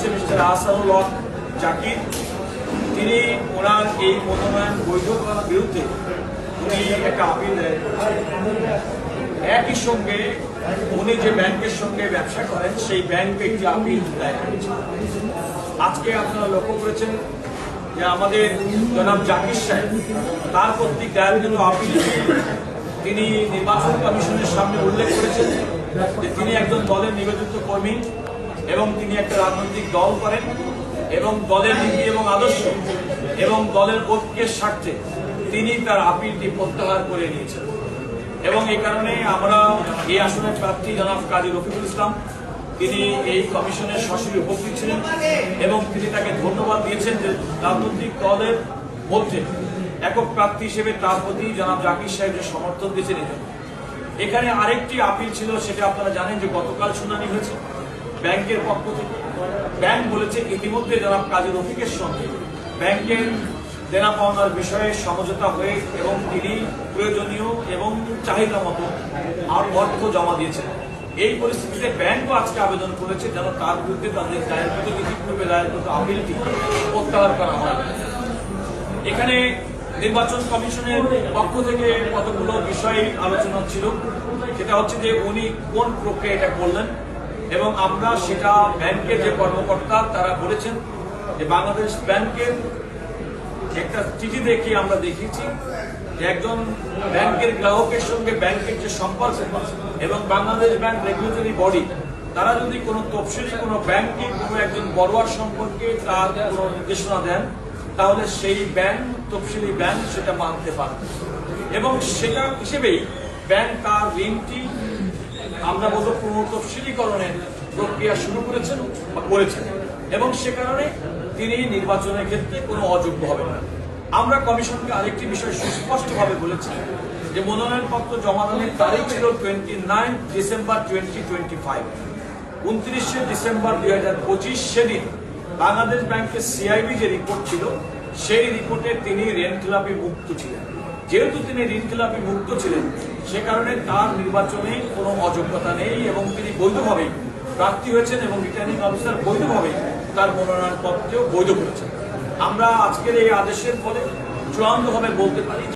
হচ্ছে মিস্টার আহসানুল হক জাকির। তিনি ওনার এই মনোনয়ন বৈধ করার বিরুদ্ধে উনি একটা আপিল দেন। একই সঙ্গে উনি যে ব্যাংকের সঙ্গে ব্যবসা করেন সেই ব্যাংকে একটি আপিল দায়ের করেছেন। আজকে আপনারা লক্ষ্য করেছেন যে আমাদের জনাব জাকির সাহেব তার কর্তৃক দায়েরকৃত আপিল তিনি নির্বাচন কমিশনের সামনে উল্লেখ করেছেন যে তিনি একজন দলের নিবেদিত কর্মী এবং তিনি একটা রাজনৈতিক দল করেন এবং দলের নীতি এবং আদর্শ এবং দলের ঐক্যের স্বার্থে তিনি তার আপিলটি প্রত্যাহার করে নিয়েছেন। এবং এই কারণে আমরা এই আসনের প্রার্থী জনাব কাজী রফিকুল ইসলাম তিনি এই কমিশনের সরাসরি উপস্থিত ছিলেন এবং তিনি তাকে ধন্যবাদ দিয়েছেন যে রাজনৈতিক দলের মধ্যে একক প্রার্থী হিসেবে তার প্রতি জনাব জাকির সাহেব যে সমর্থন দিয়েছেন এই জন্য। এখানে আরেকটি আপিল ছিল, সেটা আপনারা জানেন যে গতকাল শুনানি হয়েছে ব্যাংকের পক্ষ থেকে। ব্যাংক বলেছে ইতিমধ্যে জনাব কাজী রফিকের সঙ্গে ব্যাংকের দেনা পাওনার বিষয়ে সমঝোতা হয়ে এবং তিনি প্রয়োজনীয় এবং চাহিদা মতো আর অর্থ জমা দিয়েছেন। এই পরিস্থিতিতে ব্যাংকও আজকে আবেদন করেছে যেন তার বিরুদ্ধে তাদের দায়েরকৃত ইতিপূর্বে দায়েরকৃত আপিলটি প্রত্যাহার করা হয়। এখানে নির্বাচন কমিশনের পক্ষ থেকে কতগুলো বিষয় আলোচনা ছিল, সেটা হচ্ছে যে উনি কোন প্রক্রিয়া এটা করলেন এবং আমরা সেটা ব্যাংকের যে কর্মকর্তা তারা বলেছেন যে বাংলাদেশ ব্যাংকের একটা চিঠি দেখে আমরা দেখিয়েছি যে একজন ব্যাংকের গ্রাহকের সঙ্গে ব্যাংকের যে সম্পর্ক এবং বাংলাদেশ ব্যাংক রেগুলেটরি বডি তারা যদি কোনো তফসিলি কোনো ব্যাংকে কোনো একজন বড়োয়ার সম্পর্কে তার কোনো নির্দেশনা দেন তাহলে সেই ব্যাংক তফসিলি ব্যাংক সেটা মানতে পারবে এবং সেটা হিসেবেই ব্যাংক তার ঋণটি আমরা বলবো পুনঃতফসিলীকরণের প্রক্রিয়া শুরু করেছেন বা করেছেন এবং সে কারণে তিনি নির্বাচনের ক্ষেত্রে কোনো অযোগ্য হবেন না। আমরা কমিশনকে আরেকটি বিষয় সুস্পষ্টভাবে বলেছি যে মনোনয়নপত্র জমা দানের তারিখ ছিল 29 ডিসেম্বর 2025। 29 ডিসেম্বর 2025 সেদিন বাংলাদেশ ব্যাংকের সিআইবি যে রিপোর্ট ছিল সেই রিপোর্টে তিনি ঋণ খেলাপি মুক্ত ছিলেন। যেহেতু তিনি ঋণ খেলাপি মুক্ত ছিলেন সে কারণে তার নির্বাচনে কোনো অযোগ্যতা নেই এবং তিনি বৈধভাবেই প্রার্থী হয়েছেন এবং রিটার্নিং অফিসার বৈধভাবেই তার মনোনয়নপত্রেও বৈধ করেছেন। আমরা আজকের এই আদেশের ফলে চূড়ান্তভাবে বলতে পারি